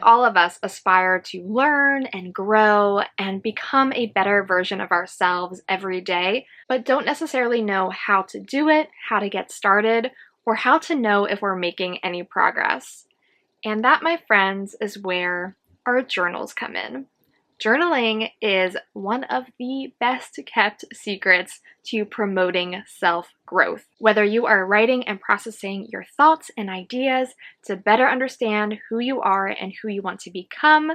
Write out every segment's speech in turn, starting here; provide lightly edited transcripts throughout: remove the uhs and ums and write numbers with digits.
all of us aspire to learn and grow and become a better version of ourselves every day, but don't necessarily know how to do it, how to get started, or how to know if we're making any progress. And that, my friends, is where our journals come in. Journaling is one of the best kept secrets to promoting self-growth. Whether you are writing and processing your thoughts and ideas to better understand who you are and who you want to become,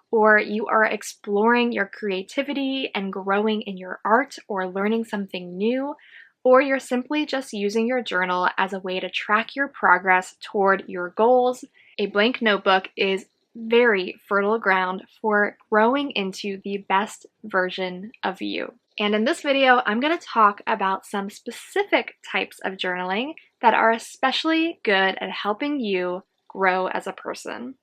or you are exploring your creativity and growing in your art or learning something new, or you're simply just using your journal as a way to track your progress toward your goals, a blank notebook is very fertile ground for growing into the best version of you. And in this video, I'm going to talk about some specific types of journaling that are especially good at helping you grow as a person.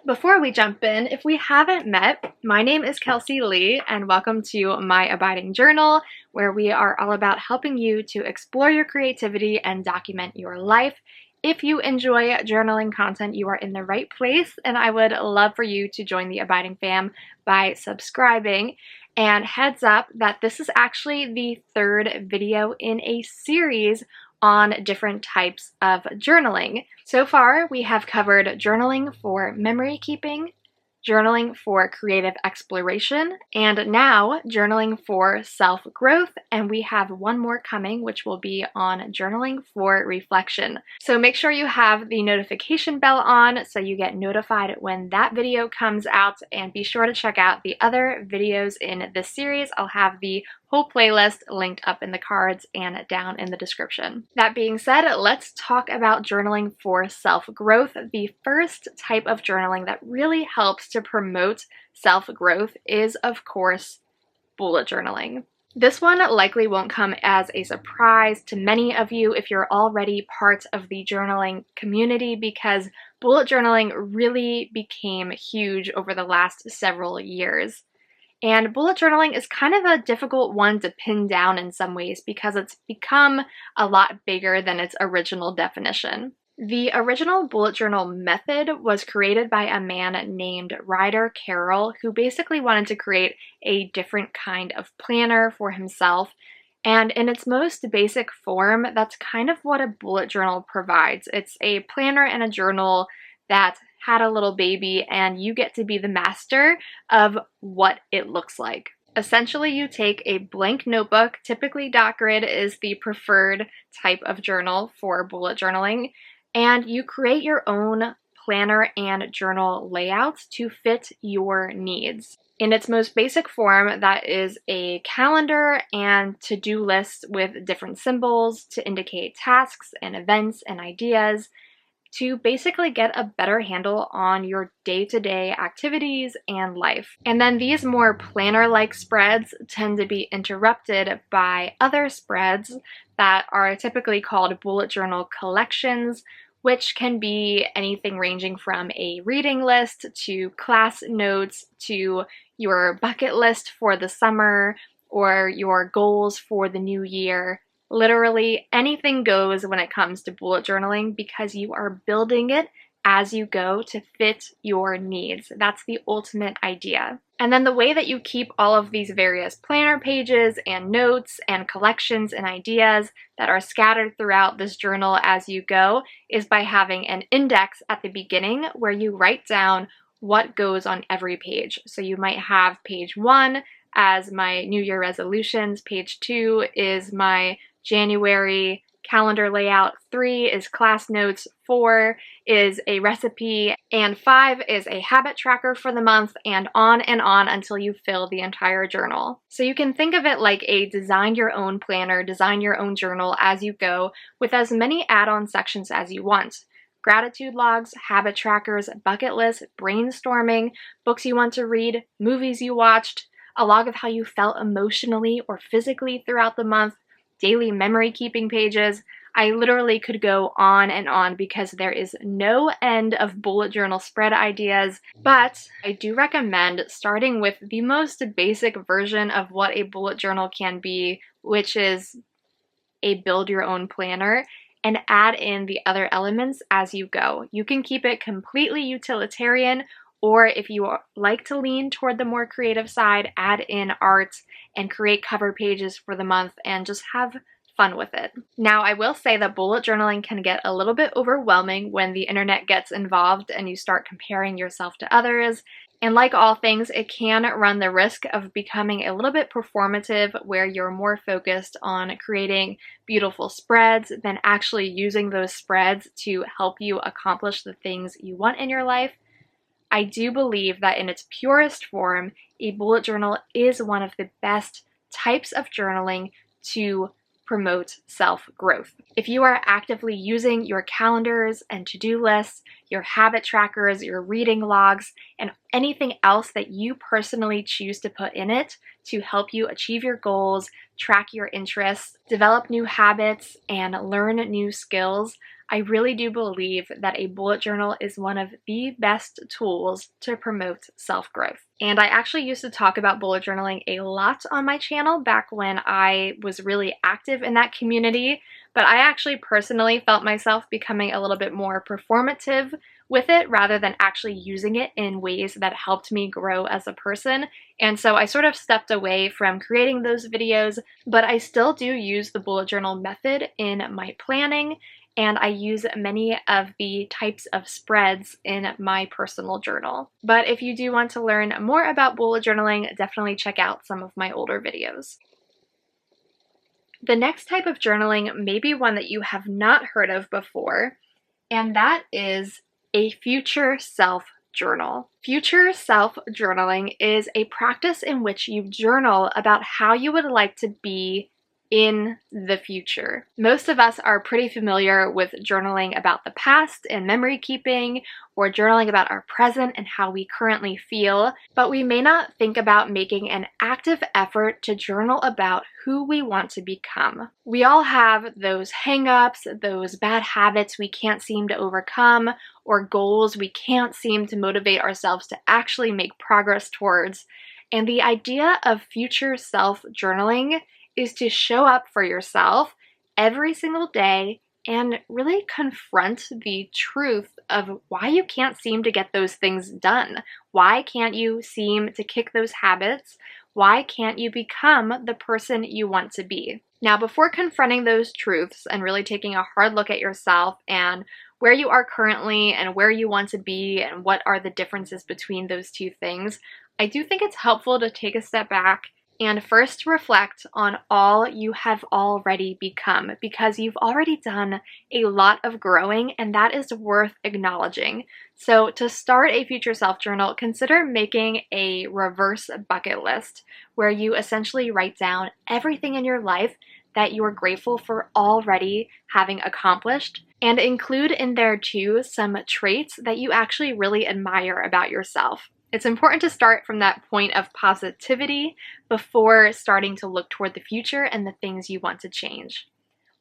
Before we jump in, if we haven't met, my name is Kelsey Lee, and welcome to My Abiding Journal, where we are all about helping you to explore your creativity and document your life. If you enjoy journaling content, you are in the right place, and I would love for you to join the Abiding fam by subscribing. And heads up that this is actually the third video in a series on different types of journaling. So far, we have covered journaling for memory keeping, journaling for creative exploration, and now journaling for self-growth, and we have one more coming which will be on journaling for reflection. So make sure you have the notification bell on so you get notified when that video comes out, and be sure to check out the other videos in this series. I'll have the whole playlist linked up in the cards and down in the description. That being said, let's talk about journaling for self-growth. The first type of journaling that really helps to promote self-growth is, of course, bullet journaling. This one likely won't come as a surprise to many of you if you're already part of the journaling community, because bullet journaling really became huge over the last several years. And bullet journaling is kind of a difficult one to pin down in some ways because it's become a lot bigger than its original definition. The original bullet journal method was created by a man named Ryder Carroll, who basically wanted to create a different kind of planner for himself. And in its most basic form, that's kind of what a bullet journal provides. It's a planner and a journal that had a little baby, and you get to be the master of what it looks like. Essentially, you take a blank notebook, typically dot grid is the preferred type of journal for bullet journaling, and you create your own planner and journal layouts to fit your needs. In its most basic form, that is a calendar and to-do lists with different symbols to indicate tasks and events and ideas, to basically get a better handle on your day-to-day activities and life. And then these more planner-like spreads tend to be interrupted by other spreads that are typically called bullet journal collections, which can be anything ranging from a reading list to class notes to your bucket list for the summer or your goals for the new year. Literally anything goes when it comes to bullet journaling because you are building it as you go to fit your needs. That's the ultimate idea. And then the way that you keep all of these various planner pages and notes and collections and ideas that are scattered throughout this journal as you go is by having an index at the beginning where you write down what goes on every page. So you might have page 1 as my New Year resolutions, page 2 is my January calendar layout, 3 is class notes, 4 is a recipe, and 5 is a habit tracker for the month, and on until you fill the entire journal. So you can think of it like a design your own planner, design your own journal as you go with as many add-on sections as you want. Gratitude logs, habit trackers, bucket lists, brainstorming, books you want to read, movies you watched, a log of how you felt emotionally or physically throughout the month, daily memory keeping pages. I literally could go on and on because there is no end of bullet journal spread ideas, but I do recommend starting with the most basic version of what a bullet journal can be, which is a build your own planner, and add in the other elements as you go. You can keep it completely utilitarian, or if you like to lean toward the more creative side, add in art and create cover pages for the month and just have fun with it. Now, I will say that bullet journaling can get a little bit overwhelming when the internet gets involved and you start comparing yourself to others. And like all things, it can run the risk of becoming a little bit performative, where you're more focused on creating beautiful spreads than actually using those spreads to help you accomplish the things you want in your life. I do believe that in its purest form, a bullet journal is one of the best types of journaling to promote self-growth. If you are actively using your calendars and to-do lists, your habit trackers, your reading logs, and anything else that you personally choose to put in it to help you achieve your goals, track your interests, develop new habits, and learn new skills, I really do believe that a bullet journal is one of the best tools to promote self-growth. And I actually used to talk about bullet journaling a lot on my channel back when I was really active in that community, but I actually personally felt myself becoming a little bit more performative with it rather than actually using it in ways that helped me grow as a person. And so I sort of stepped away from creating those videos, but I still do use the bullet journal method in my planning, and I use many of the types of spreads in my personal journal. But if you do want to learn more about bullet journaling, definitely check out some of my older videos. The next type of journaling may be one that you have not heard of before, and that is a future self journal. Future self journaling is a practice in which you journal about how you would like to be in the future. Most of us are pretty familiar with journaling about the past and memory keeping, or journaling about our present and how we currently feel, but we may not think about making an active effort to journal about who we want to become. We all have those hang-ups, those bad habits we can't seem to overcome, or goals we can't seem to motivate ourselves to actually make progress towards. And the idea of future self journaling is to show up for yourself every single day and really confront the truth of why you can't seem to get those things done. Why can't you seem to kick those habits? Why can't you become the person you want to be? Now, before confronting those truths and really taking a hard look at yourself and where you are currently and where you want to be and what are the differences between those two things, I do think it's helpful to take a step back and first reflect on all you have already become, because you've already done a lot of growing, and that is worth acknowledging. So to start a future self journal, consider making a reverse bucket list where you essentially write down everything in your life that you are grateful for already having accomplished, and include in there too some traits that you actually really admire about yourself. It's important to start from that point of positivity before starting to look toward the future and the things you want to change.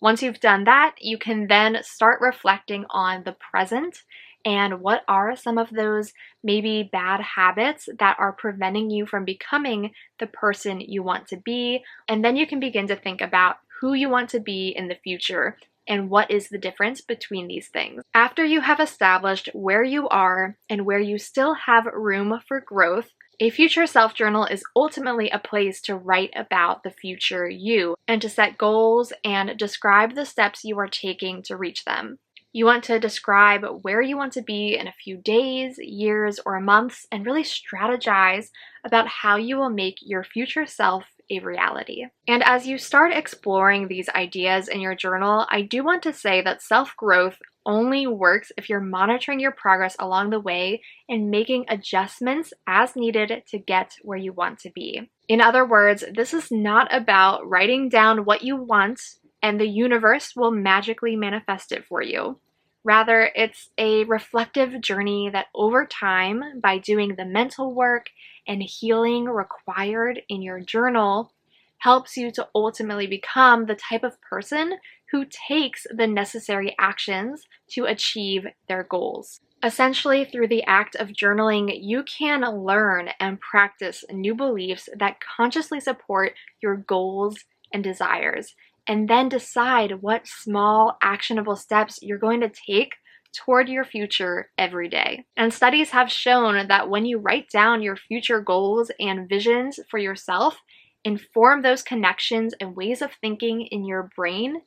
Once you've done that, you can then start reflecting on the present and what are some of those maybe bad habits that are preventing you from becoming the person you want to be. And then you can begin to think about who you want to be in the future and what is the difference between these things. After you have established where you are and where you still have room for growth, a future self journal is ultimately a place to write about the future you and to set goals and describe the steps you are taking to reach them. You want to describe where you want to be in a few days, years, or months, and really strategize about how you will make your future self a reality. And as you start exploring these ideas in your journal, I do want to say that self-growth only works if you're monitoring your progress along the way and making adjustments as needed to get where you want to be. In other words, this is not about writing down what you want and the universe will magically manifest it for you. Rather, it's a reflective journey that over time, by doing the mental work and healing required in your journal, helps you to ultimately become the type of person who takes the necessary actions to achieve their goals. Essentially, through the act of journaling, you can learn and practice new beliefs that consciously support your goals and desires. and then decide what small, actionable steps you're going to take toward your future every day. And studies have shown that when you write down your future goals and visions for yourself, inform those connections and ways of thinking in your brain,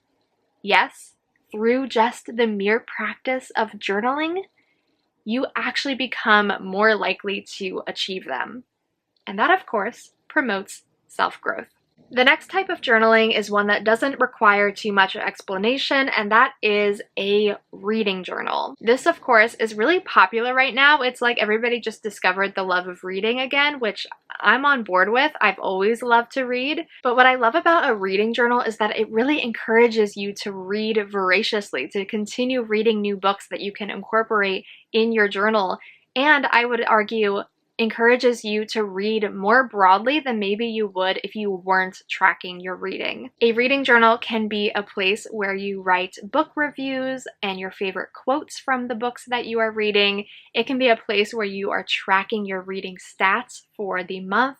yes, through just the mere practice of journaling, you actually become more likely to achieve them. And that, of course, promotes self-growth. The next type of journaling is one that doesn't require too much explanation, and that is a reading journal. This, of course, is really popular right now. It's like everybody just discovered the love of reading again, which I'm on board with. I've always loved to read. But what I love about a reading journal is that it really encourages you to read voraciously, to continue reading new books that you can incorporate in your journal. And I would argue encourages you to read more broadly than maybe you would if you weren't tracking your reading. A reading journal can be a place where you write book reviews and your favorite quotes from the books that you are reading. It can be a place where you are tracking your reading stats for the month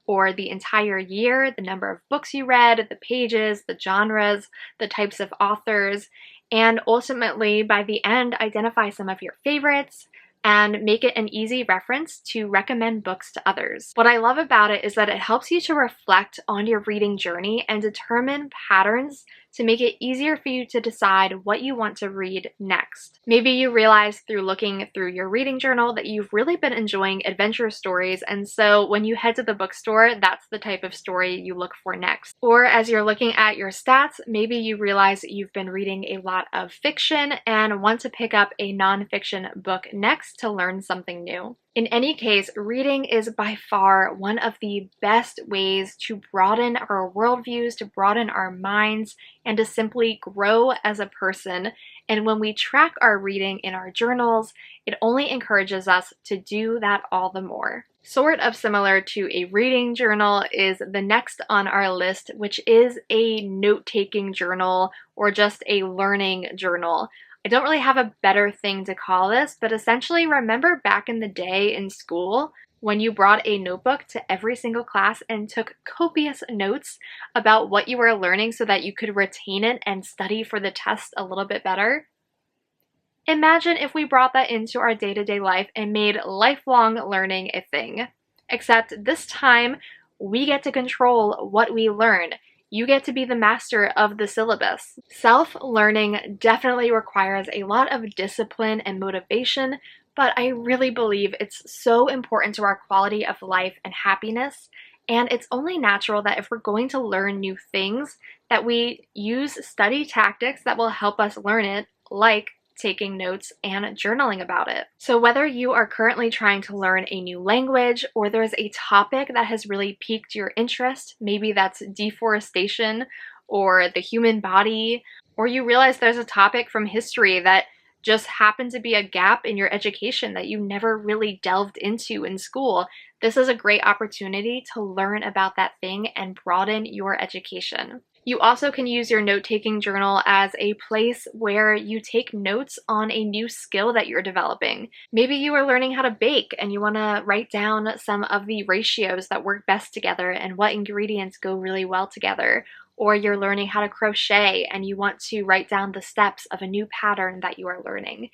or the entire year, the number of books you read, the pages, the genres, the types of authors, and ultimately by the end identify some of your favorites and make it an easy reference to recommend books to others. What I love about it is that it helps you to reflect on your reading journey and determine patterns to make it easier for you to decide what you want to read next. Maybe you realize through looking through your reading journal that you've really been enjoying adventure stories, and so when you head to the bookstore, that's the type of story you look for next. Or as you're looking at your stats, maybe you realize that you've been reading a lot of fiction and want to pick up a nonfiction book next to learn something new. In any case, reading is by far one of the best ways to broaden our worldviews, to broaden our minds, and to simply grow as a person. And when we track our reading in our journals, it only encourages us to do that all the more. Sort of similar to a reading journal is the next on our list, which is a note-taking journal or just a learning journal. I don't really have a better thing to call this, but essentially remember back in the day in school when you brought a notebook to every single class and took copious notes about what you were learning so that you could retain it and study for the test a little bit better? Imagine if we brought that into our day-to-day life and made lifelong learning a thing. Except this time, we get to control what we learn. You get to be the master of the syllabus. Self-learning definitely requires a lot of discipline and motivation, but I really believe it's so important to our quality of life and happiness, and it's only natural that if we're going to learn new things, that we use study tactics that will help us learn it, like taking notes and journaling about it. So whether you are currently trying to learn a new language or there's a topic that has really piqued your interest, maybe that's deforestation or the human body, or you realize there's a topic from history that just happened to be a gap in your education that you never really delved into in school, this is a great opportunity to learn about that thing and broaden your education. You also can use your note-taking journal as a place where you take notes on a new skill that you're developing. Maybe you are learning how to bake and you want to write down some of the ratios that work best together and what ingredients go really well together. Or you're learning how to crochet and you want to write down the steps of a new pattern that you are learning.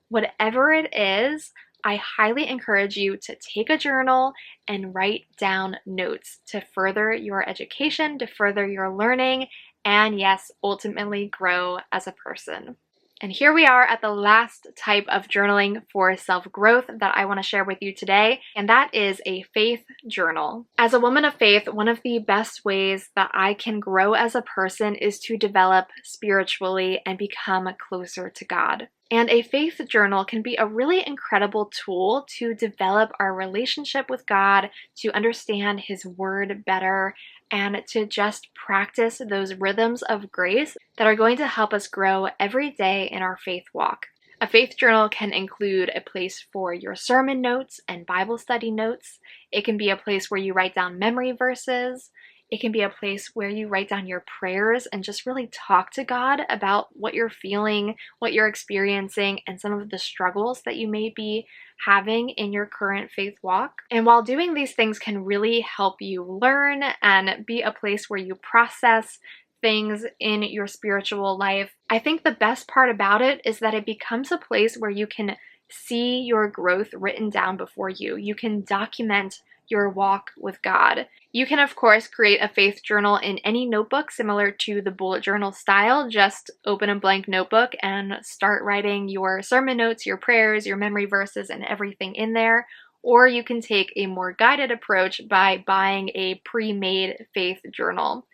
Whatever it is, I highly encourage you to take a journal and write down notes to further your education, to further your learning, and yes, ultimately grow as a person. And here we are at the last type of journaling for self-growth that I want to share with you today, and that is a faith journal. As a woman of faith, one of the best ways that I can grow as a person is to develop spiritually and become closer to God. And a faith journal can be a really incredible tool to develop our relationship with God, to understand His Word better, and to just practice those rhythms of grace that are going to help us grow every day in our faith walk. A faith journal can include a place for your sermon notes and Bible study notes. It can be a place where you write down memory verses. It can be a place where you write down your prayers and just really talk to God about what you're feeling, what you're experiencing, and some of the struggles that you may be having in your current faith walk. And while doing these things can really help you learn and be a place where you process things in your spiritual life, I think the best part about it is that it becomes a place where you can see your growth written down before you. You can document your walk with God. You can, of course, create a faith journal in any notebook similar to the bullet journal style. Just open a blank notebook and start writing your sermon notes, your prayers, your memory verses, and everything in there. Or you can take a more guided approach by buying a pre-made faith journal.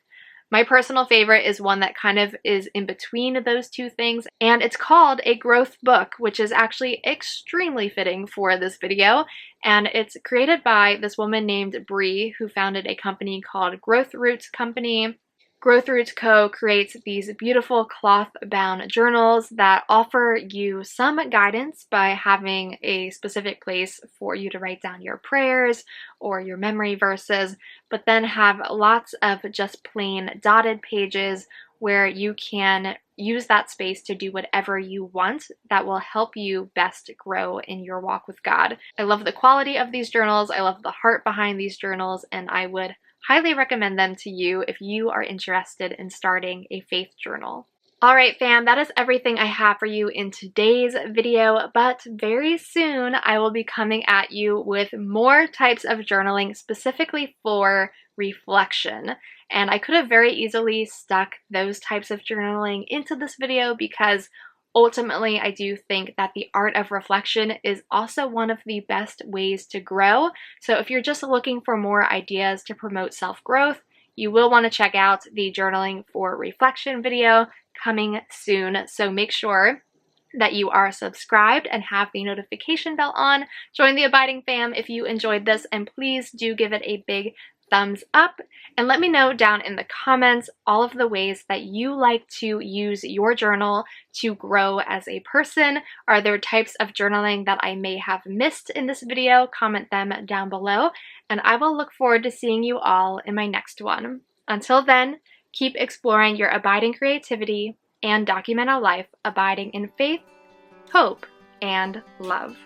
My personal favorite is one that kind of is in between those two things, and it's called a growth book, which is actually extremely fitting for this video. And it's created by this woman named Bree, who founded a company called Growth Roots Company. Growth Roots Co. creates these beautiful cloth-bound journals that offer you some guidance by having a specific place for you to write down your prayers or your memory verses, but then have lots of just plain dotted pages where you can use that space to do whatever you want that will help you best grow in your walk with God. I love the quality of these journals, I love the heart behind these journals, and I would highly recommend them to you if you are interested in starting a faith journal. Alright fam, that is everything I have for you in today's video, but very soon I will be coming at you with more types of journaling specifically for reflection. And I could have very easily stuck those types of journaling into this video because ultimately, I do think that the art of reflection is also one of the best ways to grow. So if you're just looking for more ideas to promote self-growth, you will want to check out the journaling for reflection video coming soon. So make sure that you are subscribed and have the notification bell on. Join the Abiding fam if you enjoyed this, and please do give it a big thumbs up, and let me know down in the comments all of the ways that you like to use your journal to grow as a person. Are there types of journaling that I may have missed in this video? Comment them down below, and I will look forward to seeing you all in my next one. Until then, keep exploring your abiding creativity and document a life abiding in faith, hope, and love.